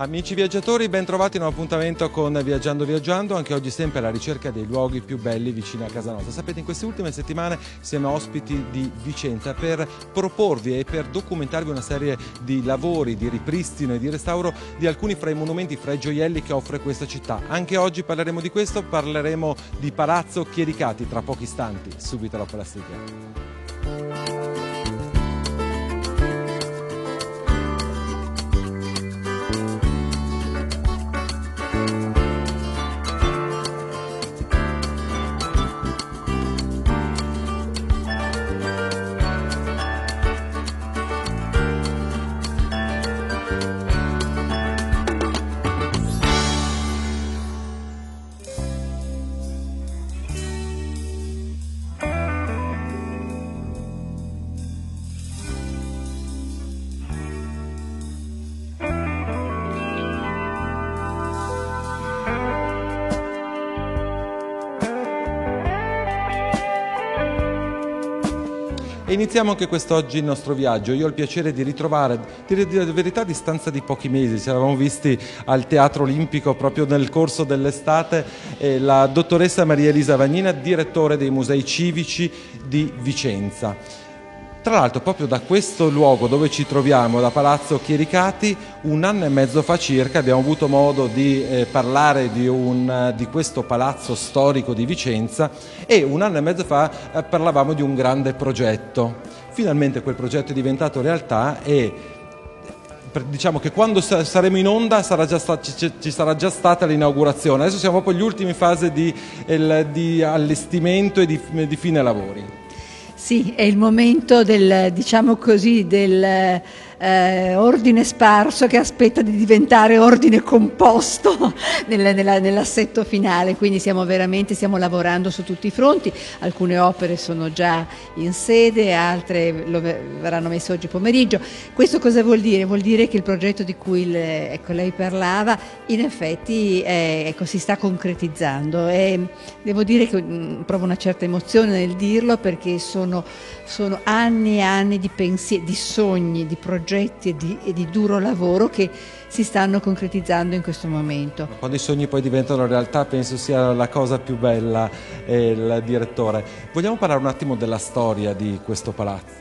Amici viaggiatori, ben trovati in un appuntamento con Viaggiando Viaggiando, anche oggi sempre alla ricerca dei luoghi più belli vicini a casa nostra. Sapete, in queste ultime settimane siamo ospiti di Vicenza per proporvi e per documentarvi una serie di lavori, di ripristino e di restauro di alcuni fra i monumenti, fra i gioielli che offre questa città. Anche oggi parleremo di questo, parleremo di Palazzo Chiericati tra pochi istanti, subito dopo la sigla. E iniziamo anche quest'oggi il nostro viaggio. Io ho il piacere di ritrovare, dire la verità, a distanza di pochi mesi, ci eravamo visti al Teatro Olimpico proprio nel corso dell'estate, la dottoressa Maria Elisa Vagnina, direttore dei Musei Civici di Vicenza. Tra l'altro, proprio da questo luogo dove ci troviamo, da Palazzo Chiericati, un anno e mezzo fa circa abbiamo avuto modo di parlare di questo palazzo storico di Vicenza, e un anno e mezzo fa parlavamo di un grande progetto. Finalmente quel progetto è diventato realtà e diciamo che quando saremo in onda ci sarà già stata l'inaugurazione. Adesso siamo proprio agli ultimi fasi di allestimento e di fine lavori. Sì, è il momento del, diciamo così, del ordine sparso che aspetta di diventare ordine composto nell'assetto finale, quindi stiamo lavorando su tutti i fronti. Alcune opere sono già in sede, altre verranno messe oggi pomeriggio. Questo cosa vuol dire? Vuol dire che il progetto di cui lei parlava in effetti si sta concretizzando, e devo dire che provo una certa emozione nel dirlo, perché sono anni e anni di pensieri, di sogni, di progetti e di duro lavoro che si stanno concretizzando in questo momento. Quando i sogni poi diventano realtà, penso sia la cosa più bella, il direttore. Vogliamo parlare un attimo della storia di questo palazzo?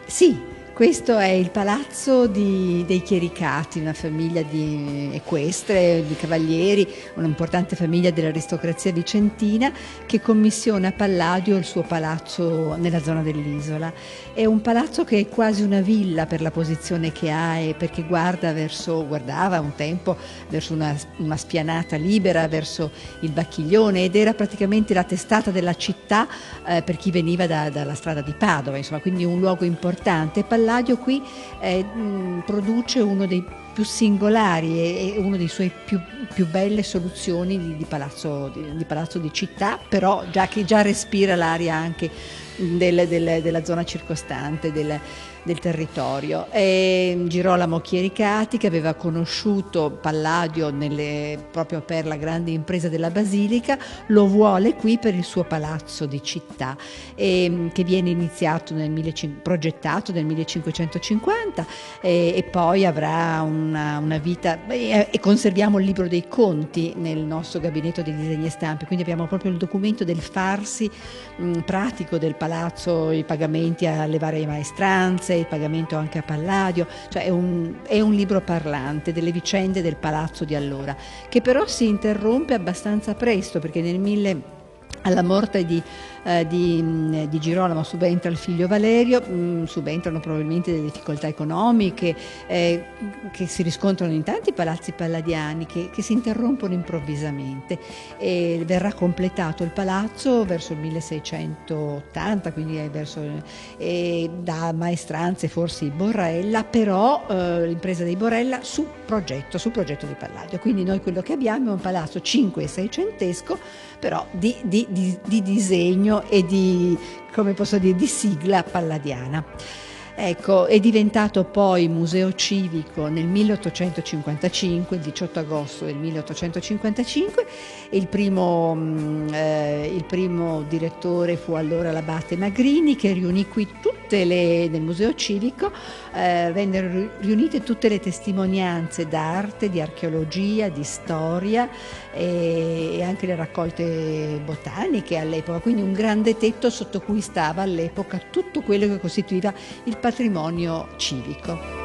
Sì. Questo è il palazzo dei Chiericati, una famiglia di equestre, di cavalieri, un'importante famiglia dell'aristocrazia vicentina, che commissiona a Palladio il suo palazzo nella zona dell'isola. È un palazzo che è quasi una villa per la posizione che ha, e perché guardava un tempo verso una spianata libera, verso il Bacchiglione, ed era praticamente la testata della città per chi veniva dalla strada di Padova, insomma, quindi un luogo importante. Palladio qui produce uno dei più singolari e uno dei suoi più belle soluzioni di palazzo di città, però che già respira l'aria anche della zona circostante del territorio. È Girolamo Chiericati, che aveva conosciuto Palladio proprio per la grande impresa della Basilica, lo vuole qui per il suo palazzo di città, che viene progettato nel 1550, e poi avrà una vita, e conserviamo il libro dei conti nel nostro gabinetto di disegni e stampe, quindi abbiamo proprio il documento del farsi pratico del palazzo, i pagamenti alle varie maestranze, il pagamento anche a Palladio, cioè è un libro parlante delle vicende del palazzo di allora, che però si interrompe abbastanza presto, perché alla morte di Girolamo subentra il figlio Valerio, subentrano probabilmente delle difficoltà economiche che si riscontrano in tanti palazzi palladiani, che si interrompono improvvisamente, e verrà completato il palazzo verso il 1680, quindi da maestranze forse Borrella, però l'impresa dei Borrella sul progetto di Palladio. Quindi noi quello che abbiamo è un palazzo 5 e 600esco, però di disegno e di sigla palladiana. Ecco, è diventato poi museo civico nel 1855, il 18 agosto del 1855, e il primo direttore fu allora l'abate Magrini, che riunì qui tutti nel Museo Civico vennero riunite tutte le testimonianze d'arte, di archeologia, di storia e anche le raccolte botaniche all'epoca, quindi un grande tetto sotto cui stava all'epoca tutto quello che costituiva il patrimonio civico.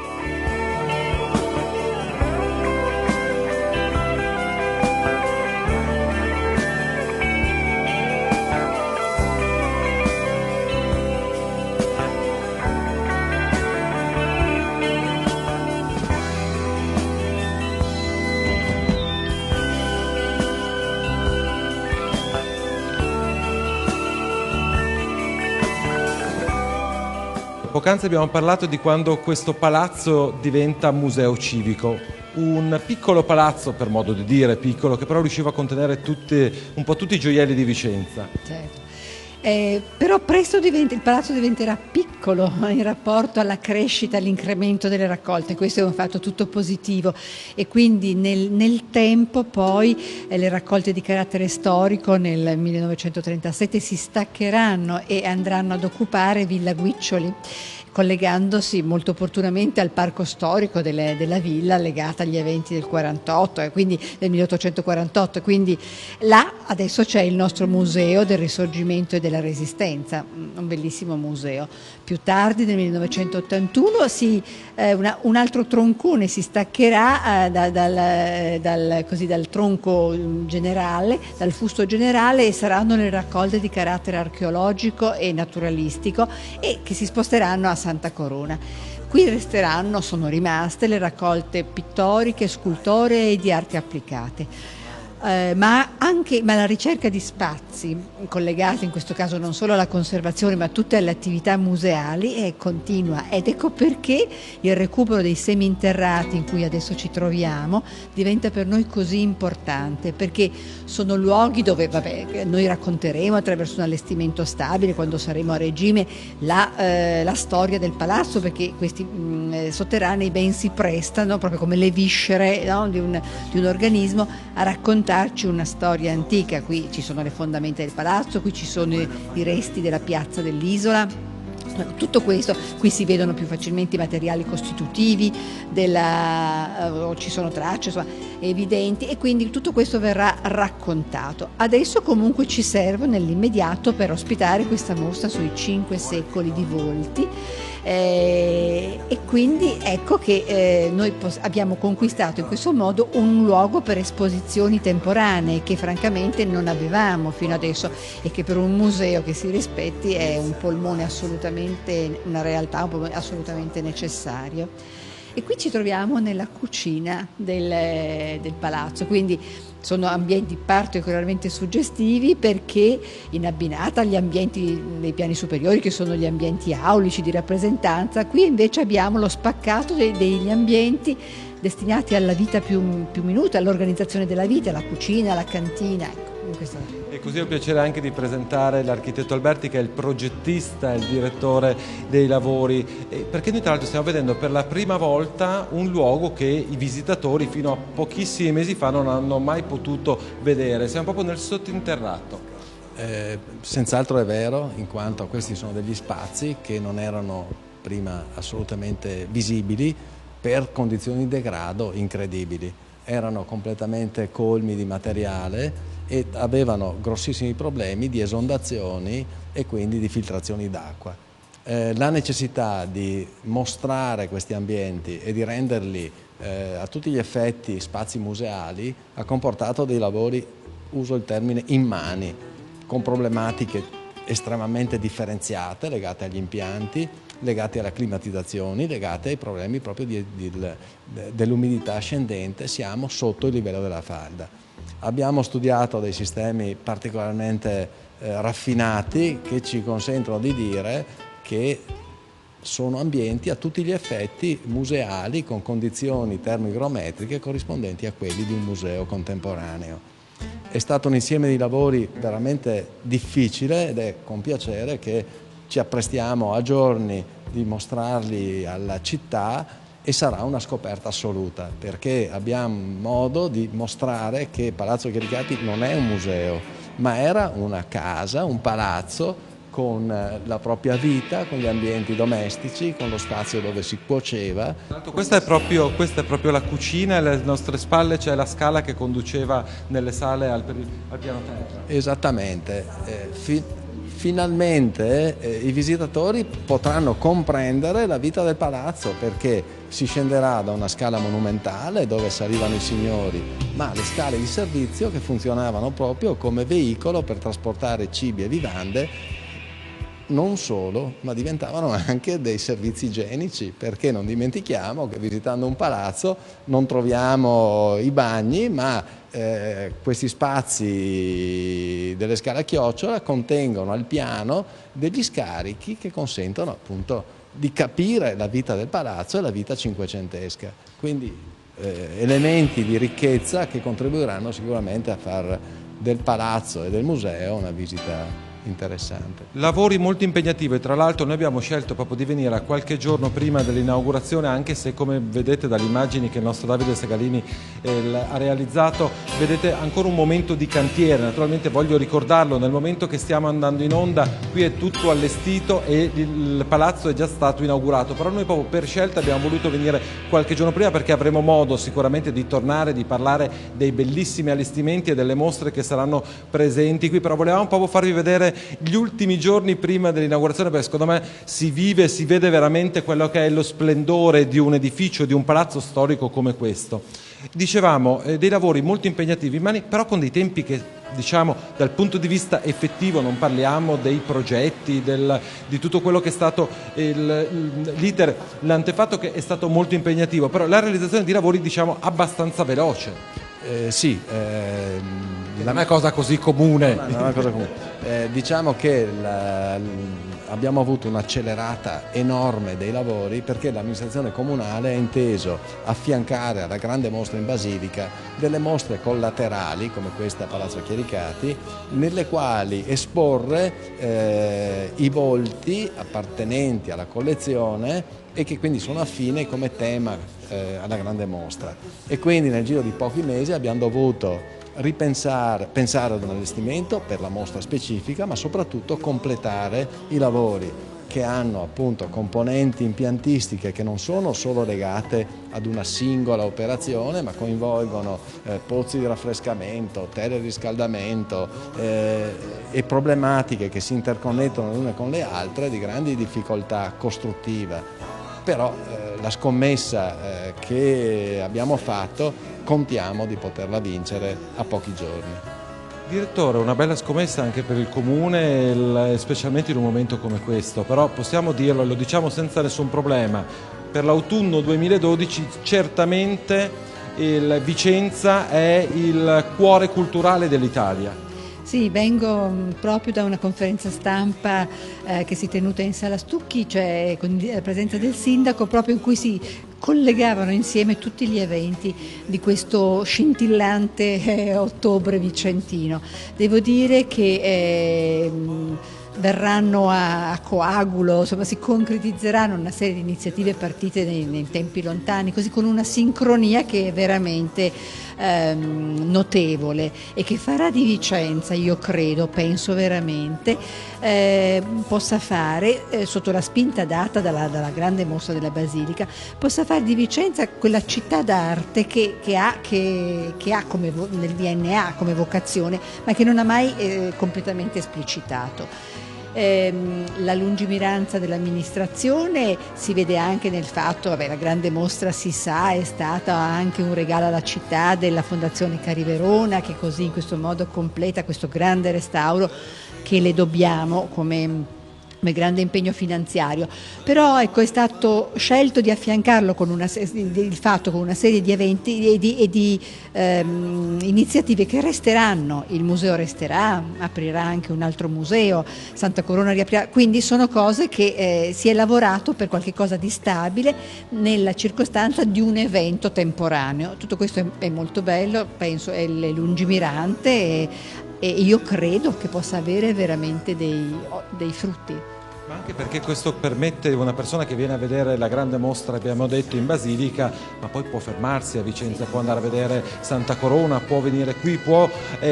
Poc'anzi abbiamo parlato di quando questo palazzo diventa museo civico, un piccolo palazzo, per modo di dire piccolo, che però riusciva a contenere un po' tutti i gioielli di Vicenza. Certo. Però presto il palazzo diventerà piccolo in rapporto alla crescita, all'incremento delle raccolte. Questo è un fatto tutto positivo e quindi nel tempo poi le raccolte di carattere storico nel 1937 si staccheranno e andranno ad occupare Villa Guiccioli, collegandosi molto opportunamente al parco storico della villa legata agli eventi del 48 e quindi del 1848, quindi là adesso c'è il nostro museo del Risorgimento e della Resistenza, un bellissimo museo. Più tardi nel 1981 un altro troncone si staccherà dal tronco generale, dal fusto generale, e saranno le raccolte di carattere archeologico e naturalistico e che si sposteranno a Santa Corona. Qui sono rimaste le raccolte pittoriche, scultoree e di arti applicate. Ma la ricerca di spazi collegati in questo caso non solo alla conservazione ma a tutte le attività museali è continua, ed ecco perché il recupero dei seminterrati in cui adesso ci troviamo diventa per noi così importante, perché sono luoghi dove noi racconteremo attraverso un allestimento stabile quando saremo a regime la storia del palazzo, perché questi sotterranei ben si prestano proprio come le viscere, no, di un organismo a raccontarci una storia antica. Qui ci sono le fondamenta del palazzo, qui ci sono i resti della piazza dell'isola. Tutto questo, qui si vedono più facilmente i materiali costitutivi, ci sono tracce insomma, evidenti, e quindi tutto questo verrà raccontato. Adesso comunque ci serve nell'immediato per ospitare questa mostra sui 5 secoli di volti. E quindi ecco che noi abbiamo conquistato in questo modo un luogo per esposizioni temporanee che francamente non avevamo fino adesso e che per un museo che si rispetti è un polmone assolutamente, una realtà un polmone assolutamente necessario. E qui ci troviamo nella cucina del palazzo, quindi sono ambienti particolarmente suggestivi perché in abbinata agli ambienti dei piani superiori che sono gli ambienti aulici di rappresentanza, qui invece abbiamo lo spaccato degli ambienti destinati alla vita più minuta, all'organizzazione della vita, la cucina, la cantina. Ecco, e così ho il piacere anche di presentare l'architetto Alberti, che è il progettista e il direttore dei lavori, perché noi tra l'altro stiamo vedendo per la prima volta un luogo che i visitatori fino a pochissimi mesi fa non hanno mai potuto vedere. Siamo proprio nel sottinterrato. Senz'altro è vero, in quanto questi sono degli spazi che non erano prima assolutamente visibili per condizioni di degrado incredibili. Erano completamente colmi di materiale e avevano grossissimi problemi di esondazioni e quindi di filtrazioni d'acqua. La necessità di mostrare questi ambienti e di renderli a tutti gli effetti spazi museali ha comportato dei lavori, uso il termine, immani, con problematiche estremamente differenziate legate agli impianti, legate alle climatizzazioni, legate ai problemi proprio dell'umidità ascendente. Siamo sotto il livello della falda. Abbiamo studiato dei sistemi particolarmente raffinati che ci consentono di dire che sono ambienti a tutti gli effetti museali con condizioni termoigrometriche corrispondenti a quelli di un museo contemporaneo. È stato un insieme di lavori veramente difficile ed è con piacere che ci apprestiamo a giorni di mostrarli alla città, e sarà una scoperta assoluta perché abbiamo modo di mostrare che Palazzo Chiericati non è un museo ma era una casa, un palazzo con la propria vita, con gli ambienti domestici, con lo spazio dove si cuoceva. Questa è proprio la cucina, e alle nostre spalle c'è la scala che conduceva nelle sale al piano terra. Esattamente. Finalmente i visitatori potranno comprendere la vita del palazzo, perché si scenderà da una scala monumentale dove salivano i signori, ma le scale di servizio che funzionavano proprio come veicolo per trasportare cibi e vivande. Non solo, ma diventavano anche dei servizi igienici, perché non dimentichiamo che visitando un palazzo non troviamo i bagni, ma questi spazi delle scale a chiocciola contengono al piano degli scarichi che consentono appunto di capire la vita del palazzo e la vita cinquecentesca. Quindi elementi di ricchezza che contribuiranno sicuramente a far del palazzo e del museo una visita interessante. Lavori molto impegnativi, e tra l'altro noi abbiamo scelto proprio di venire a qualche giorno prima dell'inaugurazione, anche se, come vedete dalle immagini che il nostro Davide Segalini ha realizzato, vedete ancora un momento di cantiere. Naturalmente voglio ricordarlo, nel momento che stiamo andando in onda qui è tutto allestito e il palazzo è già stato inaugurato, però noi proprio per scelta abbiamo voluto venire qualche giorno prima, perché avremo modo sicuramente di tornare, di parlare dei bellissimi allestimenti e delle mostre che saranno presenti qui, però volevamo proprio farvi vedere gli ultimi giorni prima dell'inaugurazione, perché secondo me si vede veramente quello che è lo splendore di un edificio, di un palazzo storico come questo. Dicevamo, dei lavori molto impegnativi, però con dei tempi che, diciamo, dal punto di vista effettivo, non parliamo dei progetti, di tutto quello che è stato l'iter, l'antefatto, che è stato molto impegnativo, però la realizzazione di lavori, diciamo, abbastanza veloce. Sì, non è cosa così comune. Non è una cosa comune. Diciamo che abbiamo avuto un'accelerata enorme dei lavori, perché l'amministrazione comunale ha inteso affiancare alla grande mostra in Basilica delle mostre collaterali come questa a Palazzo Chiericati, nelle quali esporre i volti appartenenti alla collezione e che quindi sono affini come tema alla grande mostra. E quindi nel giro di pochi mesi abbiamo dovuto pensare ad un allestimento per la mostra specifica, ma soprattutto completare i lavori che hanno appunto componenti impiantistiche che non sono solo legate ad una singola operazione, ma coinvolgono pozzi di raffrescamento, teleriscaldamento e problematiche che si interconnettono le une con le altre di grandi difficoltà costruttiva. Però la scommessa che abbiamo fatto contiamo di poterla vincere a pochi giorni. Direttore, una bella scommessa anche per il Comune, specialmente in un momento come questo, però possiamo dirlo e lo diciamo senza nessun problema, per l'autunno 2012 certamente Vicenza è il cuore culturale dell'Italia. Sì, vengo proprio da una conferenza stampa che si è tenuta in Sala Stucchi, cioè con la presenza del sindaco, proprio in cui si collegavano insieme tutti gli eventi di questo scintillante ottobre vicentino. Devo dire che verranno a coagulo, insomma si concretizzeranno una serie di iniziative partite nei tempi lontani, così con una sincronia che è veramente notevole e che farà di Vicenza, io penso veramente, possa fare, sotto la spinta data dalla grande mostra della Basilica, possa fare di Vicenza quella città d'arte che ha come, nel DNA come vocazione, ma che non ha mai completamente esplicitato. La lungimiranza dell'amministrazione si vede anche nel fatto, la grande mostra si sa è stata anche un regalo alla città della Fondazione Cari Verona, che così in questo modo completa questo grande restauro che le dobbiamo come grande impegno finanziario, però ecco, è stato scelto di affiancarlo con una serie di eventi e di iniziative che resteranno. Il museo resterà, aprirà anche un altro museo, Santa Corona riaprirà, quindi sono cose che si è lavorato per qualche cosa di stabile nella circostanza di un evento temporaneo. Tutto questo è molto bello, penso è lungimirante e io credo che possa avere veramente dei frutti. Ma anche perché questo permette a una persona che viene a vedere la grande mostra, abbiamo detto, in Basilica, ma poi può fermarsi a Vicenza, può andare a vedere Santa Corona, può venire qui,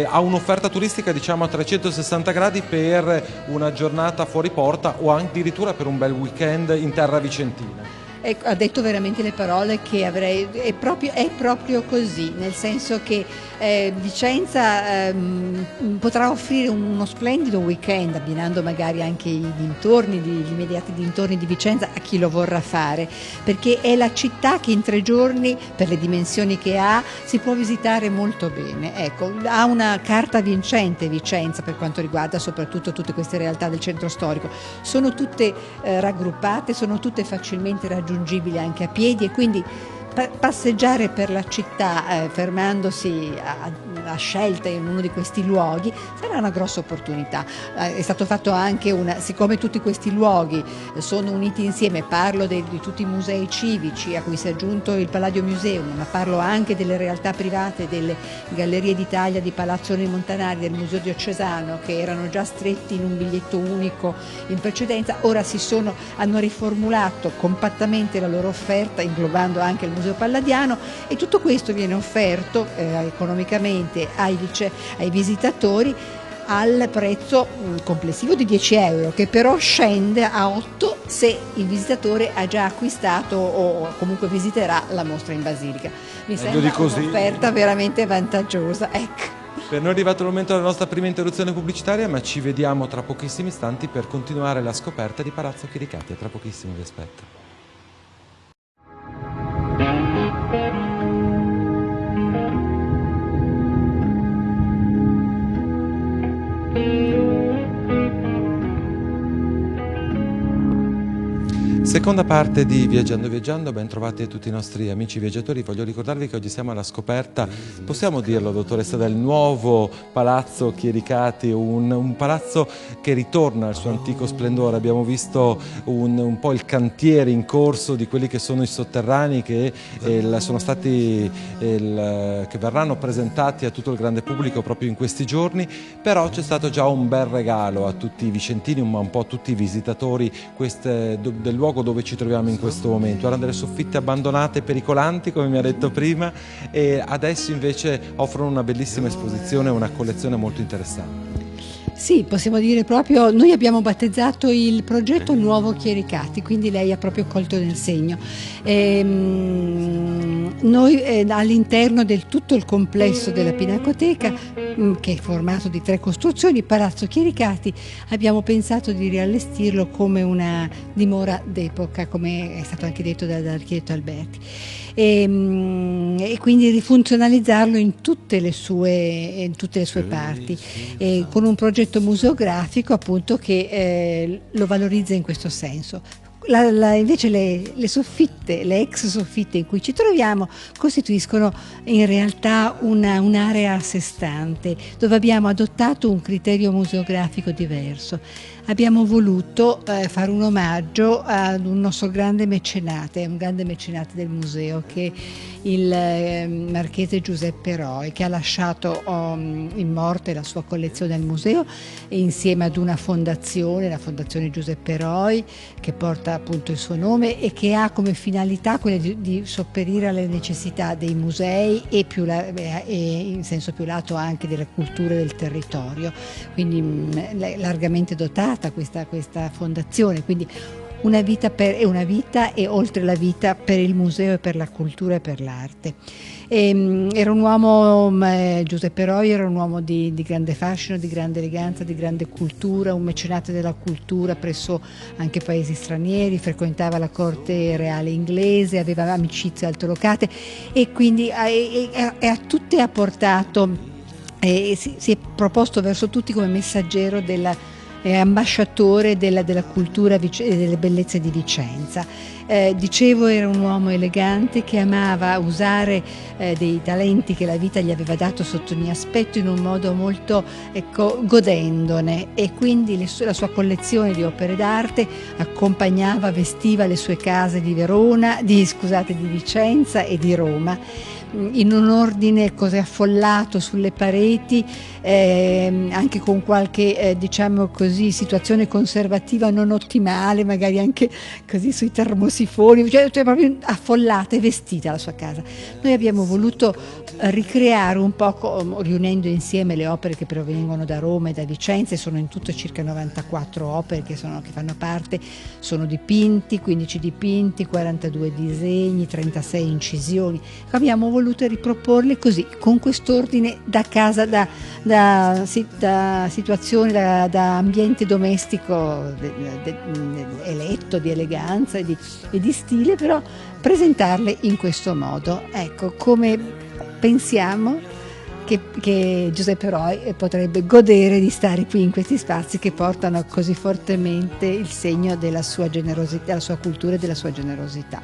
ha un'offerta turistica diciamo a 360 gradi per una giornata fuori porta o addirittura per un bel weekend in terra vicentina. Ha detto veramente le parole che avrei, è proprio così, nel senso che Vicenza potrà offrire uno splendido weekend, abbinando magari anche i dintorni, gli immediati dintorni di Vicenza a chi lo vorrà fare, perché è la città che in 3 giorni, per le dimensioni che ha, si può visitare molto bene. Ecco, ha una carta vincente Vicenza per quanto riguarda soprattutto tutte queste realtà del centro storico, sono tutte raggruppate, sono tutte facilmente raggiungibili anche a piedi e quindi passeggiare per la città fermandosi a scelta in uno di questi luoghi sarà una grossa opportunità. È stato fatto anche siccome tutti questi luoghi sono uniti insieme, parlo di tutti i musei civici a cui si è aggiunto il Palladio Museum, ma parlo anche delle realtà private, delle Gallerie d'Italia di Palazzo nei Montanari, del Museo Diocesano, che erano già stretti in un biglietto unico in precedenza, ora hanno riformulato compattamente la loro offerta inglobando anche il Museo Palladiano, e tutto questo viene offerto economicamente ai visitatori al prezzo complessivo di 10 euro, che però scende a 8 se il visitatore ha già acquistato o comunque visiterà la mostra in Basilica. Mi sembra un'offerta veramente vantaggiosa. Ecco. Per noi è arrivato il momento della nostra prima interruzione pubblicitaria, ma ci vediamo tra pochissimi istanti per continuare la scoperta di Palazzo Chiericati. A tra pochissimo, vi aspetto. Seconda parte di Viaggiando Viaggiando, ben trovati a tutti i nostri amici viaggiatori. Voglio ricordarvi che oggi siamo alla scoperta, possiamo dirlo dottoressa, del nuovo Palazzo Chiericati, un palazzo che ritorna al suo antico splendore. Abbiamo visto un po' il cantiere in corso di quelli che sono i sotterranei che verranno presentati a tutto il grande pubblico proprio in questi giorni, però c'è stato già un bel regalo a tutti i vicentini, ma un po' a tutti i visitatori del luogo dove ci troviamo in questo momento. Erano delle soffitte abbandonate, pericolanti, come mi ha detto prima, e adesso invece offrono una bellissima esposizione, una collezione molto interessante. Sì, possiamo dire proprio, noi abbiamo battezzato il progetto Nuovo Chiericati, quindi lei ha proprio colto nel segno. Noi all'interno del tutto il complesso della Pinacoteca, che è formato di 3 costruzioni, Palazzo Chiericati, abbiamo pensato di riallestirlo come una dimora d'epoca, come è stato anche detto dall'architetto Alberti. E quindi rifunzionalizzarlo in tutte le sue parti, con un progetto museografico appunto che lo valorizza in questo senso. Invece le soffitte, le ex soffitte in cui ci troviamo costituiscono in realtà un'area a sé stante, dove abbiamo adottato un criterio museografico diverso. Abbiamo voluto fare un omaggio ad un nostro grande mecenate, un grande mecenate del museo, che è il marchese Giuseppe Roi, che ha lasciato in morte la sua collezione al museo insieme ad una fondazione, la Fondazione Giuseppe Roi, che porta appunto il suo nome e che ha come finalità quella di sopperire alle necessità dei musei e in senso più lato anche della cultura del territorio, quindi largamente dotata questa fondazione, quindi una vita e oltre la vita per il museo e per la cultura e per l'arte. Era un uomo, Giuseppe Roi era un uomo di grande fascino, di grande eleganza, di grande cultura, un mecenate della cultura presso anche paesi stranieri, frequentava la corte reale inglese, aveva amicizie altolocate e quindi a tutte ha portato, si è proposto verso tutti come messaggero ambasciatore della cultura e delle bellezze di Vicenza. Dicevo, era un uomo elegante che amava usare dei talenti che la vita gli aveva dato sotto ogni aspetto in un modo molto, godendone, e quindi la sua collezione di opere d'arte vestiva le sue case di Vicenza e di Roma, in un ordine così affollato sulle pareti, anche con qualche diciamo così situazione conservativa non ottimale, magari anche così sui termosifoni, cioè proprio affollata e vestita la sua casa. Noi abbiamo voluto ricreare un po', riunendo insieme le opere che provengono da Roma e da Vicenza, sono in tutto circa 94 opere che fanno parte, sono dipinti, 15 dipinti, 42 disegni, 36 incisioni. Abbiamo voluto riproporle così, con quest'ordine da casa, da situazione, da ambiente domestico eletto, di eleganza e di stile, però presentarle in questo modo. Ecco, come pensiamo che Giuseppe Roy potrebbe godere di stare qui in questi spazi che portano così fortemente il segno della sua generosità, della sua cultura e della sua generosità.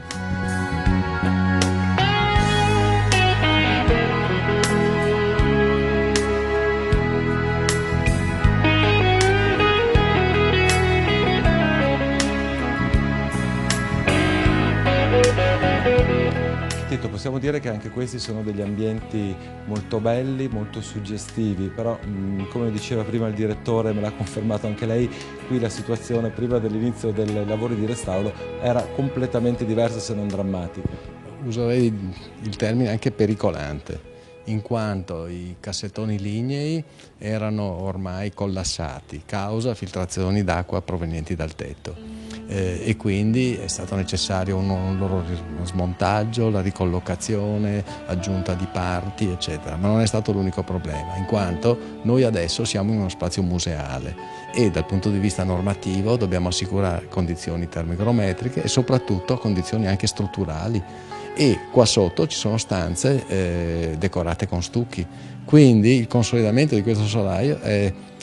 Possiamo dire che anche questi sono degli ambienti molto belli, molto suggestivi, però come diceva prima il direttore, me l'ha confermato anche lei, qui la situazione prima dell'inizio dei lavori di restauro era completamente diversa, se non drammatica. Userei il termine anche pericolante, in quanto i cassettoni lignei erano ormai collassati, causa filtrazioni d'acqua provenienti dal tetto. E quindi è stato necessario un loro smontaggio, la ricollocazione, aggiunta di parti, eccetera. Ma non è stato l'unico problema, in quanto noi adesso siamo in uno spazio museale e dal punto di vista normativo dobbiamo assicurare condizioni termoigrometriche e soprattutto condizioni anche strutturali. E qua sotto ci sono stanze decorate con stucchi. Quindi il consolidamento di questo solaio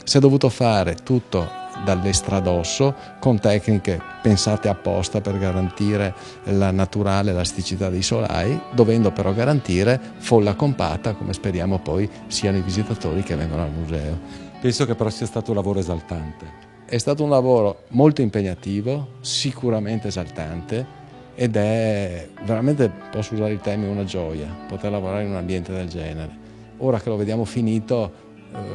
si è dovuto fare tutto dall'estradosso con tecniche pensate apposta per garantire la naturale elasticità dei solai, dovendo però garantire folla compatta, come speriamo poi siano i visitatori che vengono al museo. Penso che però sia stato un lavoro esaltante. È stato un lavoro molto impegnativo, sicuramente esaltante, ed è veramente, posso usare il termine, una gioia poter lavorare in un ambiente del genere. Ora che lo vediamo finito,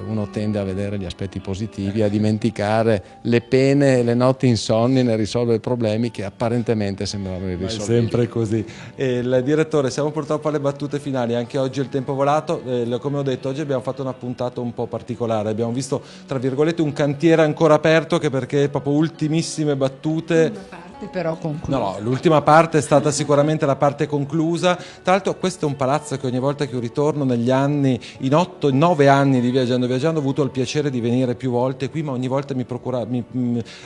uno tende a vedere gli aspetti positivi, a dimenticare le pene e le notti insonni nel risolvere problemi che apparentemente sembravano irrisolvibili. È sempre così. Il direttore, siamo purtroppo alle battute finali, anche oggi il tempo è volato, come ho detto oggi abbiamo fatto una puntata un po' particolare, abbiamo visto tra virgolette un cantiere ancora aperto che perché proprio ultimissime battute. Però conclusa. No, l'ultima parte è stata sicuramente la parte conclusa. Tra l'altro questo è un palazzo che ogni volta che io ritorno negli anni, in 9 anni di viaggiando, ho avuto il piacere di venire più volte qui, ma ogni volta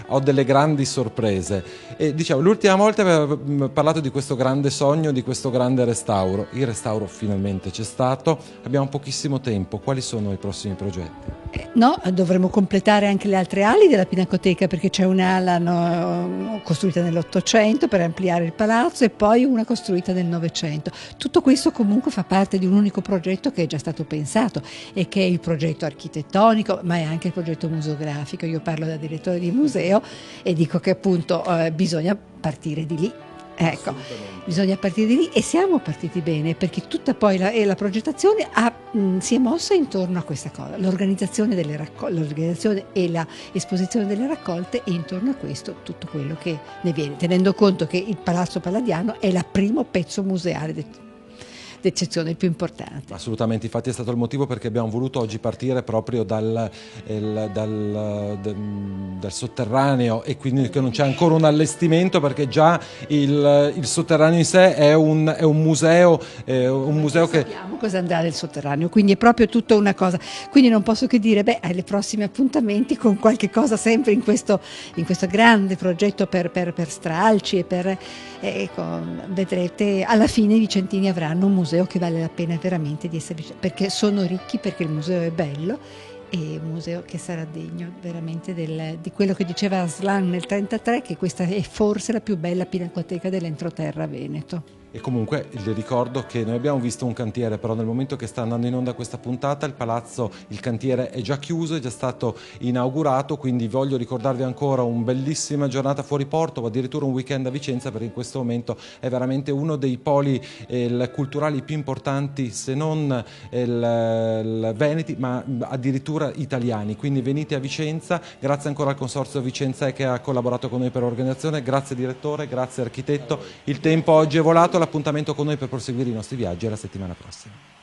ho delle grandi sorprese. E diciamo, l'ultima volta avevo parlato di questo grande sogno, di questo grande restauro. Il restauro finalmente c'è stato, abbiamo pochissimo tempo. Quali sono i prossimi progetti? No, dovremo completare anche le altre ali della Pinacoteca, perché c'è un'ala costruita nell'800 per ampliare il palazzo e poi una costruita nel 900. Tutto questo comunque fa parte di un unico progetto che è già stato pensato e che è il progetto architettonico, ma è anche il progetto museografico. Io parlo da direttore di museo e dico che appunto bisogna partire di lì. Ecco, bisogna partire di lì e siamo partiti bene, perché tutta poi la progettazione si è mossa intorno a questa cosa, l'organizzazione e l'esposizione delle raccolte, e intorno a questo tutto quello che ne viene, tenendo conto che il Palazzo Palladiano è il primo pezzo museale d'eccezione, il più importante. Assolutamente, infatti è stato il motivo perché abbiamo voluto oggi partire proprio dal sotterraneo, e quindi che non c'è ancora un allestimento, perché già il sotterraneo in sé è un museo che... Sappiamo cosa andrà nel sotterraneo, quindi è proprio tutta una cosa, quindi non posso che dire, ai prossimi appuntamenti con qualche cosa sempre in questo grande progetto per stralci e ecco, vedrete, alla fine i vicentini avranno un museo che vale la pena veramente di essere vicino, perché sono ricchi, perché il museo è bello, e un museo che sarà degno veramente di quello che diceva Aslan nel 1933, che questa è forse la più bella pinacoteca dell'entroterra veneto. E comunque il ricordo che noi abbiamo visto un cantiere, però nel momento che sta andando in onda questa puntata il cantiere è già chiuso, è già stato inaugurato, quindi voglio ricordarvi ancora una bellissima giornata fuori porto o addirittura un weekend a Vicenza, perché in questo momento è veramente uno dei poli culturali più importanti, se non il veneti, ma addirittura italiani. Quindi venite a Vicenza, grazie ancora al Consorzio Vicenza che ha collaborato con noi per l'organizzazione, grazie direttore, grazie architetto, il tempo oggi è volato, l'appuntamento con noi per proseguire i nostri viaggi è la settimana prossima.